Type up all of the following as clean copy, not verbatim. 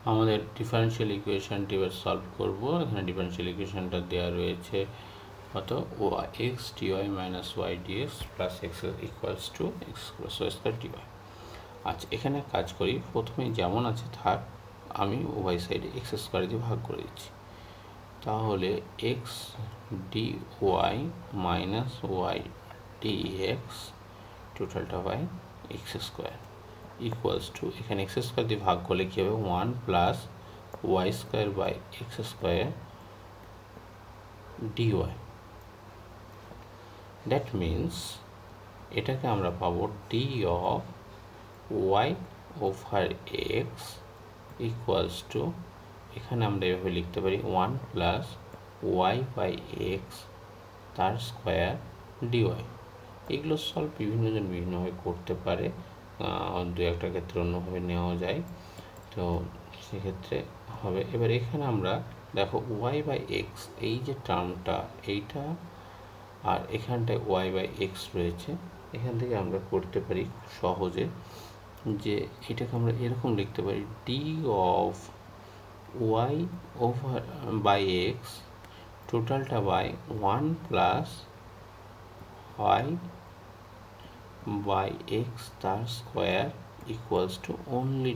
আমাদের ডিফারেনশিয়াল ইকুয়েশনটি এবার সলভ করব। এখানে ডিফারেনশিয়াল ইকুয়েশনটা দেওয়া রয়েছে কত, x dy minus y dx plus x equals to x plus y square dy. আচ্ছা, এখানে কাজ করি, প্রথমে যেমন আছে থাক, আমি ওয়াই সাইডে এক্স স্কোয়ার দিয়ে ভাগ করে দিচ্ছি। তাহলে x d y minus y d x টোটালটা by x square equals to, এখানে এক্স স্কোয়ার দিয়ে ভাগ করলে কী হবে, 1 plus y square by x square d y. That means এটাকে আমরা পাবো d of y over x equals to, এখানে আমরা এভাবে লিখতে পারি 1 প্লাস ওয়াই বাই এক্স তার স্কোয়ার ডিওয়াই। এগুলো সলভ বিভিন্নজন বিভিন্নভাবে করতে পারে, দু একটা ক্ষেত্রে অন্যভাবে নেওয়া যায়, তো সেক্ষেত্রে হবে। এবার এখানে আমরা দেখো ওয়াই বাই এক্স, এই যে টার্মটা এইটা, আর এখানটায় ওয়াই বাই এক্স রয়েছে, এখান থেকে আমরা করতে পারি সহজে যে এটাকে আমরা এরকম লিখতে পারি, d of y over by x টোটালটা by 1 plus y by x তার square equals to only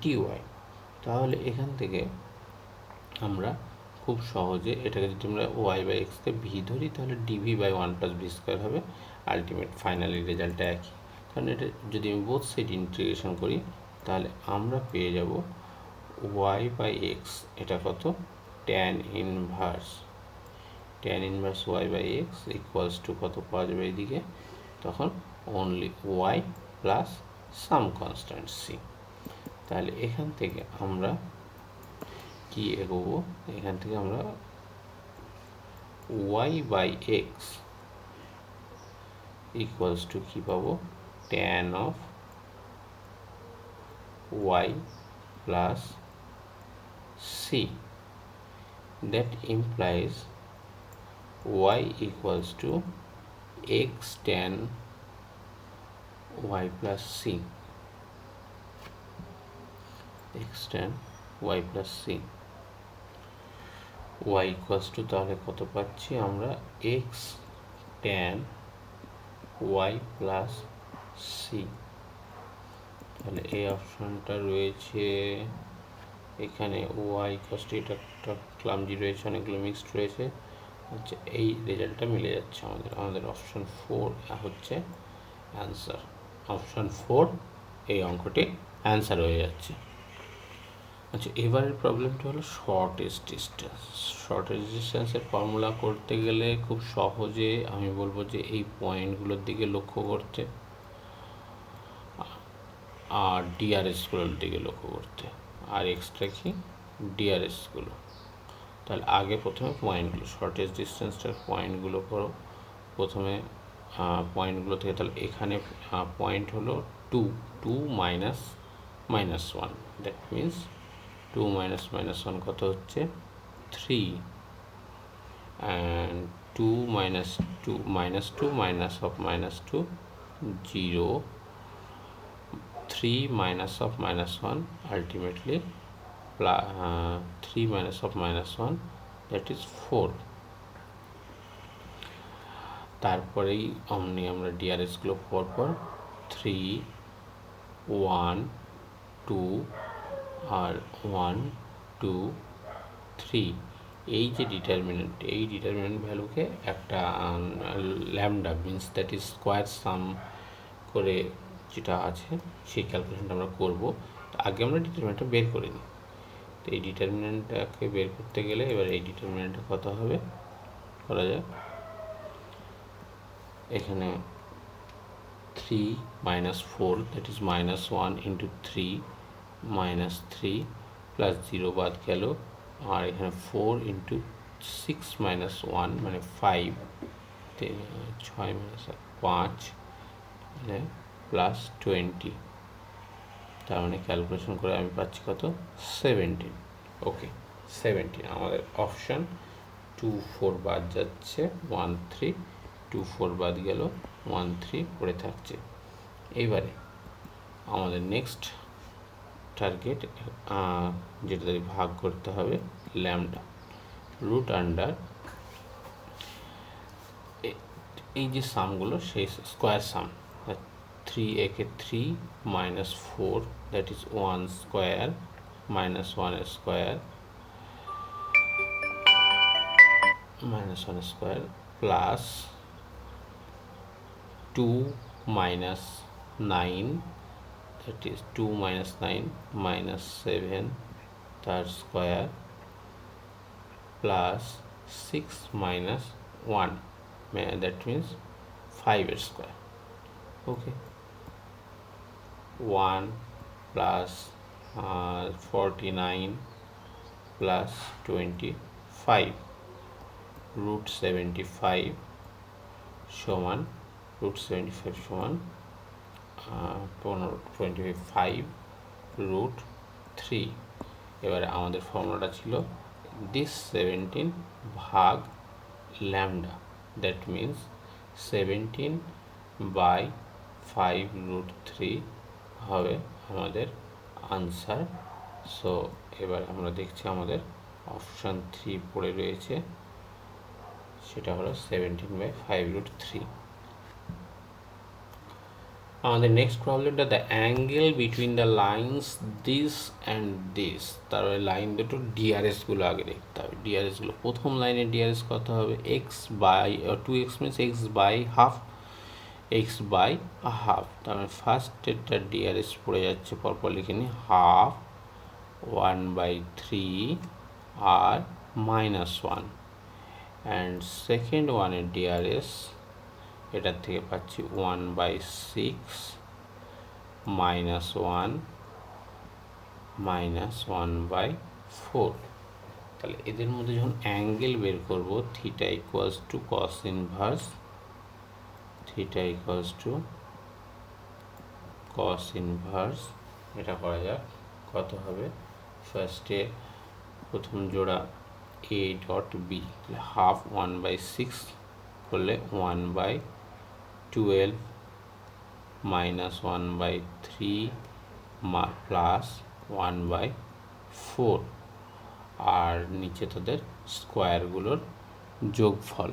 d y. তাহলে এখান থেকে আমরা খুব সহজে এটাকে যদি আমরা ওয়াই বাই এক্সকে ভি ধরি, তাহলে dv by 1 plus v square হবে, আলটিমেট ফাইনালি রেজাল্টটা একই। কারণ এটা যদি আমি বোথ সাইড ইন্টিগ্রেশন করি, তাহলে আমরা পেয়ে যাব ওয়াই বাই এক্স, এটা কত, tan inverse y by x equals to কত পাওয়া যাবে এইদিকে, তখন only y plus some constant c. তাহলে এখান থেকে আমরা কি এগোবো, এখান থেকে আমরা y by x equals to কী পাবো, tan of y plus c. That implies y equals to x tan y plus c, x tan y plus c, y equals to তাহলে কত পাচ্ছি আমরা, x tan y plus c। তাহলে এই অপশনটা রয়েছে এখানে, y equals to এটা একটা ক্লামজি রয়েছে, অনেকগুলো মিক্সড রয়েছে। আচ্ছা, এই রেজাল্টটা মিলে যাচ্ছে আমাদের অপশন 4 হচ্ছে অ্যান্সার। অপশন 4 এই অঙ্কটি অ্যান্সার হয়ে যাচ্ছে। আচ্ছা, এবারের প্রবলেমটা হলো শর্টেস্ট ডিস্টেন্সের ফর্মুলা করতে গেলে খুব সহজে আমি বলবো যে এই পয়েন্টগুলোর দিকে লক্ষ্য করতে, আর ডিআরএসগুলোর দিকে লক্ষ্য করতে, আর এক্সট্রা কি ডিআরএসগুলো। তাহলে আগে প্রথমে পয়েন্টগুলো, শর্টেস্ট ডিস্টেন্সটার পয়েন্টগুলো করো প্রথমে, পয়েন্টগুলো থেকে। তাহলে এখানে পয়েন্ট হলো 2 মাইনাস -1, দ্যাট মিন্স 2 মাইনাস -1 কত হচ্ছে 3, and 2 minus minus of -2 0, 3 minus of -1 ultimately 3 minus of -1, that is 4। তারপরেই আমরা ডিআরএসগুলো পরপর 3 1 2 আর 1 2 3, এই যে ডিটারমিনেন্ট, এই ডিটারমিনেন্ট ভ্যালুকে একটা lambda means that is square sum করে যেটা আছে সেই ক্যালকুলেশনটা আমরা করবো। আগে আমরা ডিটারমিনেন্টটা বের করে নিই। তো এই ডিটারমিনেন্টটাকে বের করতে গেলে এবার এই ডিটারমিনেন্টটা কত হবে করা যায়, এখানে 3 minus 4 that is -1 into 3 -3 plus 0 বাদ গেল, আর এখানে 4 into 6 minus 1 মানে 5, 6 minus 5 মানে প্লাস 20, তার মানে ক্যালকুলেশন করে আমি পাচ্ছি কত 17। ওকে, 17 আমাদের অপশান 2 4 বাদ যাচ্ছে, 1 3, 2 4 বাদ গেল, 1 3 পড়ে থাকছে। এইবারে আমাদের নেক্সট টার্গেট যেটা ভাগ করতে হবে ল্যামডা রুট আন্ডার এই যে সামগুলো সেই square some 3 3 minus 4 that is 1 square minus 1 square plus 2 minus 9 that is 2 minus 9 minus 7 third square plus 6 minus 1 that means 5 square. Okay, 1 plus 49 plus 25 root 75 সমান root 75 সমান 25 root 3. এবারে আমাদের ফর্মুলাটা ছিল this 17 ভাগ lambda, that means 17 by 5 root 3 হবে আমাদের answer. So এবার আমরা দেখছি আমাদের অপশান 3 পড়ে রয়েছে, সেটা হলো 17 by 5 root 3। আমাদের নেক্সট প্রবলেমটা the angle between the lines this and this, তারপরে লাইন দুটো ডিআরএসগুলো আগে দেখতে হবে। ডিআরএসগুলো প্রথম লাইনে ডিআরএস কত হবে x by 2x means x by half, x by half, তার মানে ফার্স্টেরটা ডিআরএস পড়ে যাচ্ছে পরপর লিখে নিই হাফ 1/3 আর -1, অ্যান্ড সেকেন্ড ওয়ানের ডিআরএস এটার থেকে পাচ্ছি 1/6 -1 -1/4। তাহলে এদের মধ্যে যখন অ্যাঙ্গেল বের করব theta equals to cos inverse, theta equals to cos inverse, এটা করা যাক কত হবে। ফার্স্টে প্রথম জোড়া a ডট বি, হাফ 1/6 করলে 1/12 minus 1/3 প্লাস 1/4, আর নিচে তাদের স্কোয়ারগুলোর যোগফল,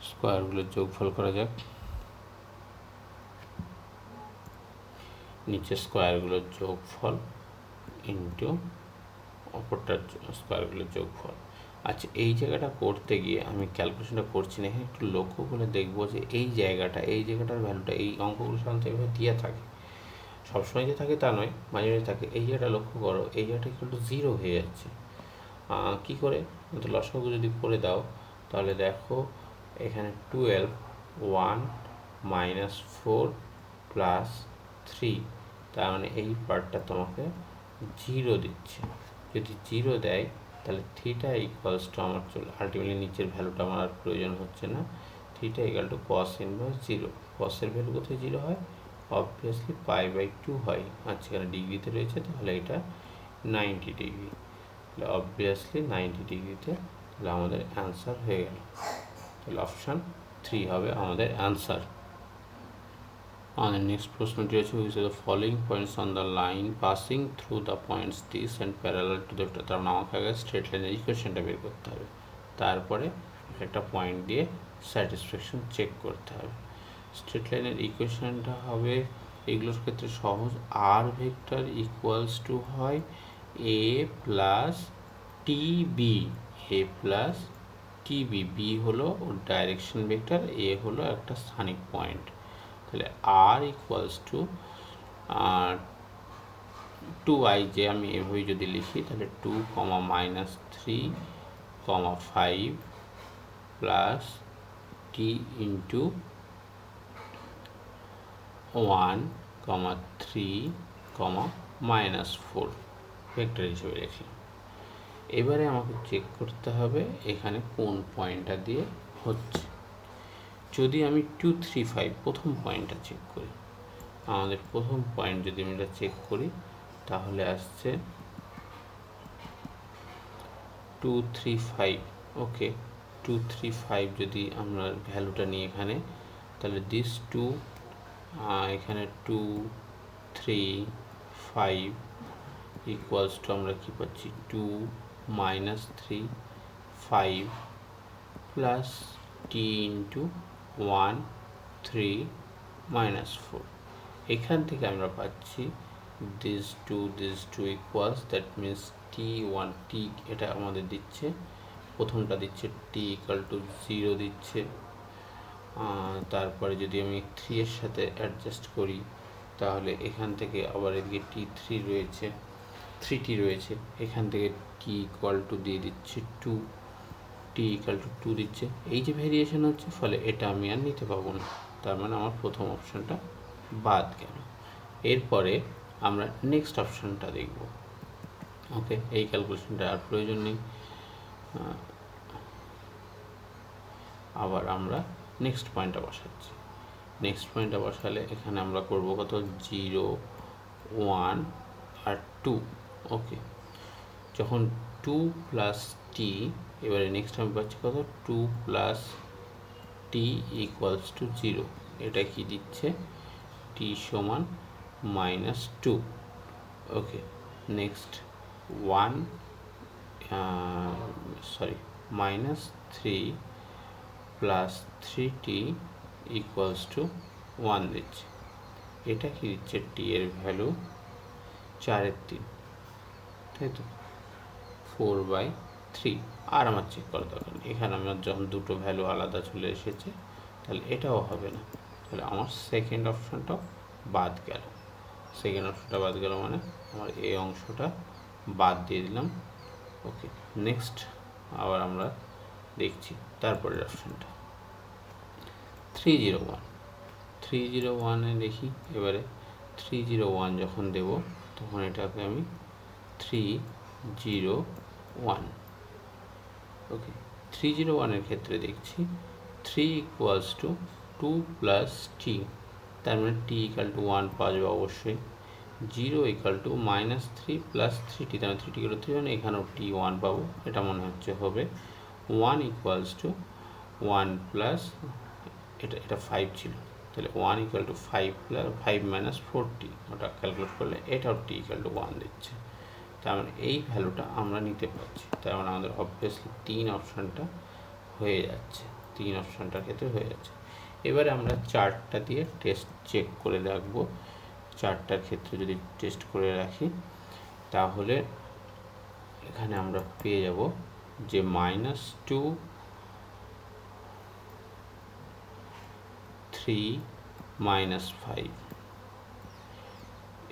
স্কোয়ারগুলোর যোগফল করা যাক। নিচে স্কোয়ারগুলোর যোগফল ইন্টু অপরটার স্কোয়ারগুলোর যোগফল। আচ্ছা, এই জায়গাটা করতে গিয়ে আমি ক্যালকুলেশনটা করছি না, এখানে একটু লক্ষ্য করে দেখবো যে এই জায়গাটার ভ্যালুটা এই অঙ্কগুলো সাধারণত এভাবে দিয়ে থাকে, সবসময় যে থাকে তা নয়, মাঝে মাঝে থাকে। এই জায়গাটা লক্ষ্য করো, এই জায়গাটা কিন্তু 0 হয়ে যাচ্ছে। কী করে? তো লসাগু যদি করে দাও তাহলে দেখো এখানে 12 1 -4 প্লাস 3, তার মানে এই পার্টটা তোমাকে 0 দিচ্ছে। যদি 0 দেয় তাহলে থিটা ইকুয়ালস টু আমার আলটিমেটলি নিচের ভ্যালুটা আমার আর প্রয়োজন হচ্ছে না, theta equal to cos inverse 0। কসের ভ্যালু কোথায় 0 হয়? অবভিয়াসলি π/2 হয়। আচ্ছা, এখানে ডিগ্রিতে রয়েছে তাহলে এটা 90 ডিগ্রি, তাহলে অবভিয়াসলি 90 ডিগ্রিতে, তাহলে আমাদের অ্যান্সার হয়ে গেল। তাহলে অপশান 3 হবে আমাদের অ্যান্সার। আমাদের নেক্সট প্রশ্নটি হচ্ছে which the following points on the line passing through the points this and parallel to the, তার মানে আমাকে আগে স্ট্রেট লাইনের ইকুয়েশনটা বের করতে হবে, তারপরে একটা পয়েন্ট দিয়ে স্যাটিসফ্যাকশন চেক করতে হবে। স্ট্রেট লাইনের ইকুয়েশনটা হবে এগুলোর ক্ষেত্রে সহজ, আর ভেক্টর ইকুয়ালস টু হয় এ প্লাস টিবি, এ প্লাস টিবি, বি হলো ওর ডাইরেকশন ভেক্টর, এ হলো একটা স্থানিক পয়েন্ট। তাহলে আর ইকুয়ালস টু 2i, যে আমি এভাবে যদি লিখি তাহলে 2, -3, 5 প্লাস টি ইন্টু 1, 3, -4 ভেক্টর হিসেবে লিখলাম। এবারে আমাকে চেক করতে হবে এখানে কোন পয়েন্টটা দিয়ে হচ্ছে। যদি আমি 2, 3, 5 প্রথম পয়েন্টটা চেক করি, আমাদের প্রথম পয়েন্ট যদি আমি এটা চেক করি তাহলে আসছে 2, 3, 5। ওকে, 2, 3, 5 যদি আমরা ভ্যালুটা নিই এখানে, তাহলে দিস 2, এখানে 2, 3, 5 ইকুয়ালস টু আমরা কি পাচ্ছি 2 minus 3 5 plus t into 1 3 minus 4। এখান থেকে আমরা পাচ্ছি this two equals, that means t1 t এটা আমাদের দিচ্ছে, প্রথমটা দিচ্ছে টি ইকাল টু 0 দিচ্ছে। তারপরে যদি আমি 3 এর সাথে অ্যাডজাস্ট করি তাহলে এখান থেকে আবার এদিকে থ্রিটি রয়েছে, এখান থেকে টি ইকুয়াল টু দিয়ে দিচ্ছে 2, টি ইকাল টু 2 দিচ্ছে। এই যে ভেরিয়েশন হচ্ছে, ফলে এটা আমি আর নিতে পাবো না, তার মানে আমার প্রথম অপশানটা বাদ গেল। এরপরে আমরা নেক্সট অপশানটা দেখব। ওকে, এই ক্যালকুলেশনটা আর প্রয়োজন নেই। আবার আমরা নেক্সট পয়েন্টটা বসাচ্ছি। নেক্সট পয়েন্টটা বসালে এখানে আমরা করব কত 0 1 আর 2। ওকে, যখন 2 প্লাস টি, এবারে নেক্সট আমি পাচ্ছি কত 2 প্লাস টি ইকুয়ালস টু 0। এটা কি দিচ্ছে টি সমান minus 2। Okay, next minus 3 plus 3t equals to 1 দিচ্ছে। এটা কি দিচ্ছে টি এর ভ্যালু 4/3, তাই তো 4/3। আর আমার চেক করা দরকার নেই, এখানে আমার যখন দুটো ভ্যালু আলাদা চলে এসেছে তাহলে এটাও হবে না, তাহলে আমার সেকেন্ড অপশানটাও বাদ গেল। সেকেন্ড অপশানটা বাদ গেল মানে আমার এই অংশটা বাদ দিয়ে দিলাম। ওকে, নেক্সট আবার আমরা দেখছি তারপরের অপশানটা 301 দেখি। এবারে 301 যখন দেব তখন এটাকে আমি 301। ওকে, 301 ক্ষেত্রে দেখছি 3 ইকুয়ালস টু 2 প্লাস টি, তার মানে টি ইকাল টু 1 পাওয়া যাবে অবশ্যই। 0 ইকাল টু মাইনাস 3 প্লাস 3টি, তার মানে 3টি ইকাল টু 3, মানে এখানেও টি 1 পাবো, এটা মনে হচ্ছে হবে 1 ইকুয়ালস টু 1 প্লাস এটা 5 ছিল, তাহলে 1 ইকুয়াল টু 5 প্লাস 5 মাইনাস 4টি, ওটা ক্যালকুলেট করলে এটাও টি ইকুয়াল টু 1 দিচ্ছে। তার মানে এই ভ্যালুটা আমরা নিতে পারছি, তার মানে আমাদের অবভিয়াসলি 3 অপশানটা হয়ে যাচ্ছে, 3 অপশানটার ক্ষেত্রে হয়ে যাচ্ছে। এবারে আমরা চার্টটা দিয়ে টেস্ট চেক করে রাখবো। চার্টটার ক্ষেত্রে যদি টেস্ট করে রাখি তাহলে এখানে আমরা পেয়ে যাব যে -2 3 -5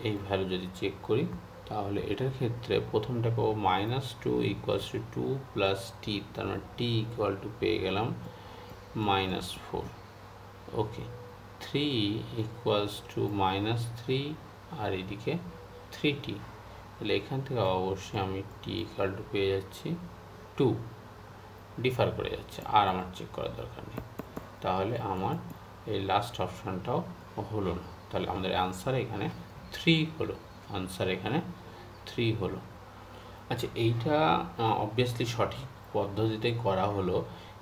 এই ভ্যালু যদি চেক করি তাহলে এটার ক্ষেত্রে প্রথমটা পাবো -2 ইকুয়ালস টু 2 প্লাস টি, তার মানে টি ইকুয়াল টু পেয়ে গেলাম -4। ওকে, 3 ইকুয়ালস টু -3 আর এদিকে 3টি, তাহলে এখান থেকে অবশ্যই আমি টি ইকুয়াল টু পেয়ে যাচ্ছি 2, ডিফার করে যাচ্ছে, আর আমার চেক করার দরকার নেই। তাহলে আমার এই লাস্ট অপশানটাও হলো না, তাহলে আমাদের অ্যান্সার এখানে 3 হলো, আনসার এখানে 3 হলো। আচ্ছা, এইটা অবভিয়াসলি সঠিক পদ্ধতিতে করা হলো।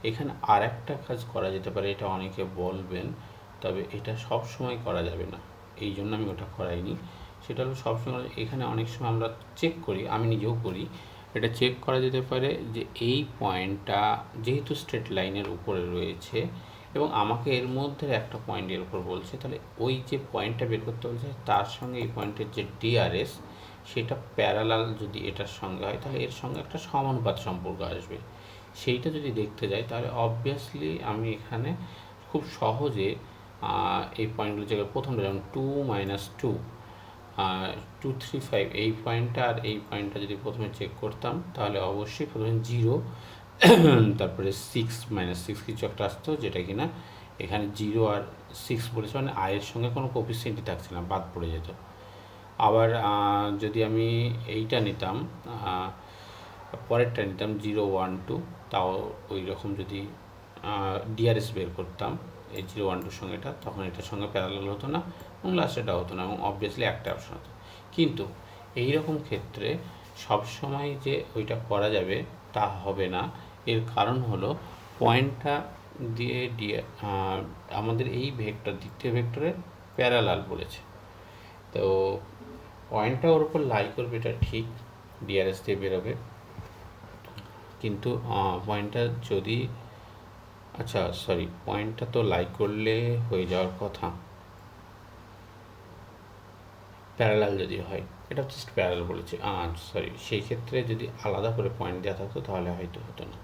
এখানে আর একটা কাজ করা যেতে পারে, এটা অনেকে বলবেন, তবে এটা সব সময় করা যাবে না, এই জন্য আমি ওটা করাইনি। সেটা হলো সবসময় এখানে অনেক সময় আমরা চেক করি, আমি নিজেও করি, এটা চেক করা যেতে পারে যে এই পয়েন্টটা যেহেতু স্ট্রেট লাইনের উপরে রয়েছে এবং আমাকে এর মধ্যে একটা পয়েন্টের উপর বলছে, তাহলে ওই যে পয়েন্টটা বের করতে বলছে তার সঙ্গে এই পয়েন্টের যে ডিআরএস সেটা প্যারালাল যদি এটার সঙ্গে হয় তাহলে এর সঙ্গে একটা সমানুপাত সম্পর্ক আসবে। সেইটা যদি দেখতে যাই তাহলে অবভিয়াসলি আমি এখানে খুব সহজে এই পয়েন্টগুলো জায়গায় প্রথমটা যেমন 2 - 2 235 এই পয়েন্টটা আর এই পয়েন্টটা যদি প্রথমে চেক করতাম তাহলে অবশ্যই প্রথমে 0 তারপরে 6 - 6 কিছু একটা আসতো, যেটা কিনা এখানে 0 আর 6 বলেছে, মানে আয়ের সঙ্গে কোনো কোফিসিয়েন্টই থাকছে না, বাদ পড়ে যেত। আবার যদি আমি এইটা নিতাম, পরেরটা নিতাম 0 1 2, তাও ওই রকম যদি ডিআরএস বের করতাম এই 0 1 2 সঙ্গে এটা, তখন এটার সঙ্গে প্যারালাল হতো না এবং লাস্ট এটা হতো না এবং অবভিয়াসলি একটা অপশন হতো। কিন্তু এই রকম ক্ষেত্রে সবসময় যে ওইটা করা যাবে তা হবে না। এর কারণ হলো পয়েন্টটা দিয়ে আমাদের এই ভেক্টর দ্বিতীয় ভেক্টরের প্যারালাল বলেছে। তো পয়েন্টটা ওর উপর লাই করবে এটা ঠিক, ডিআরএস দিয়ে বেরোবে, কিন্তু পয়েন্টটা যদি, আচ্ছা সরি, পয়েন্টটা তো লাই করলে হয়ে যাওয়ার কথা, প্যারালাল যদি হয়, এটা জাস্ট প্যারালাল বলেছে, সরি, সেই ক্ষেত্রে যদি আলাদা করে পয়েন্ট দেওয়া থাকতো তাহলে হয়তো হতো না।